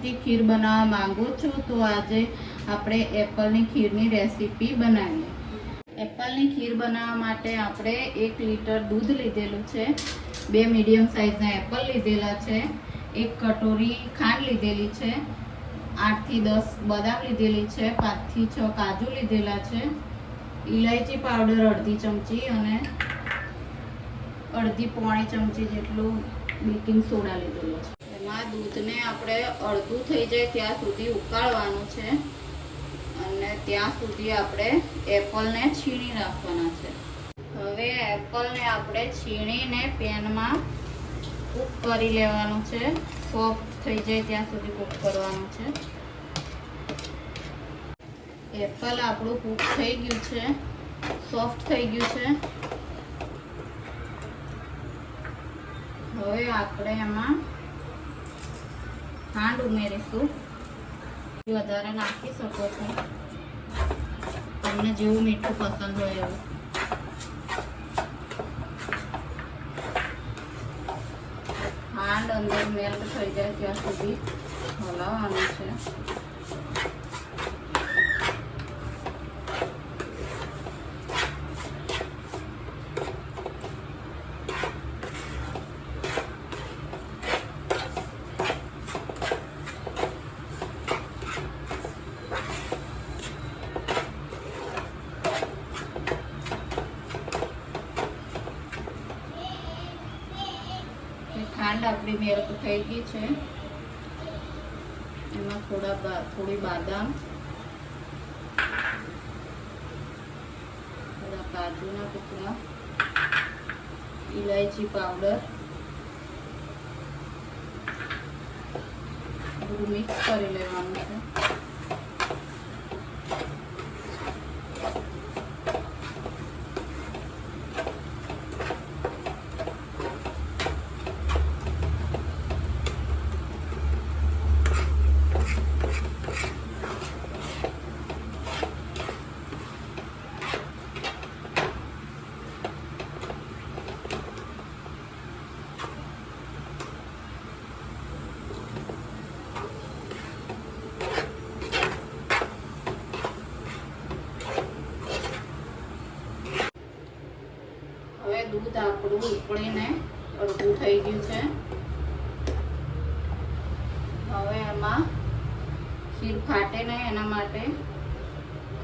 Tasty ખીર બનાવવા માંગો છો તો આજે આપણે એપલની ખીરની રેસીપી બનાવીએ. એપલની ખીર બનાવવા માટે આપણે 1 લીટર દૂધ લીધેલું છે, 2 મીડિયમ સાઇઝના એપલ લીધેલા છે, 1 કટોરી ખાંડ લીધેલી છે, 8 થી 10 બદામ લીધેલી છે, 5 થી 6 કાજુ લીધેલા છે, ઇલાયચી પાવડર અડધી ચમચી અને અડધી પોણી ચમચી જેટલું બેકિંગ સોડા લીધેલો છે. એમાં દૂધને આપણે અડધું થઈ જાય ત્યાં સુધી ઉકાળવાનું છે અને ત્યાં સુધી આપણે એપલને છીણી રાખવાના છે. હવે એપલને આપણે છીણીને પેનમાં કૂક કરી લેવાનું છે. સોફ્ટ થઈ જાય ત્યાં સુધી કૂક કરવાનું છે. એપલ આપણું કૂક થઈ ગયું છે, સોફ્ટ થઈ ગયું છે. હવે આપણે એમાં ખાંડ ઉમેરીશું. વધારે નાખી શકો છો, તમને જેવું મીઠું પસંદ હોય એવું. ખાંડ અંદર મેલ્ટ થઈ જાય ત્યાં સુધી હલાવવાનું છે. ખાંડ આપણી મેલ્ટ થઈ ગઈ છે. એમાં થોડી બાદામ, થોડા કાજુના ટુકડા, ઇલાયચી પાવડર બધું મિક્સ કરી લેવાનું છે. દૂધ આપણું ઉકળીને અડધું થઈ ગયું છે. હવે એમાં ખીર ફાટે નહીં એના માટે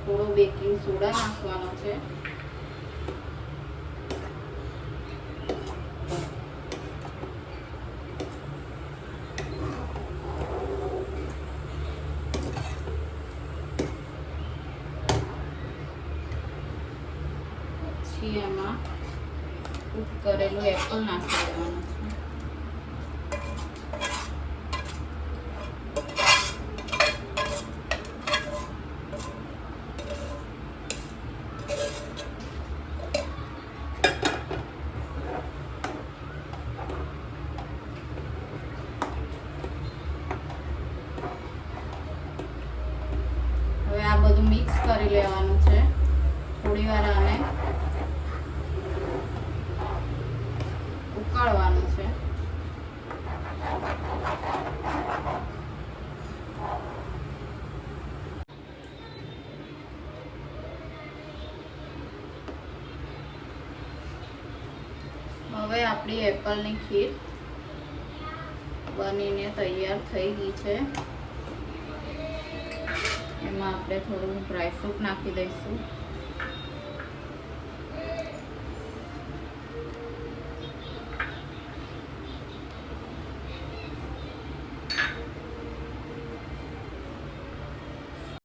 થોડો બેકિંગ સોડા નાખવાનો છે. પછી એમાં કૂક કરેલું એપલ નાખી દેવાનું છે. હવે આ બધું મિક્સ કરી લેવાનું છે. થોડી વાર આને ઉકાળવાનું છે. હવે આપણી એપલની ખીર બનીને તૈયાર થઈ ગઈ છે. એમાં આપણે થોડું ડ્રાયફ્રૂટ નાખી દઈશું.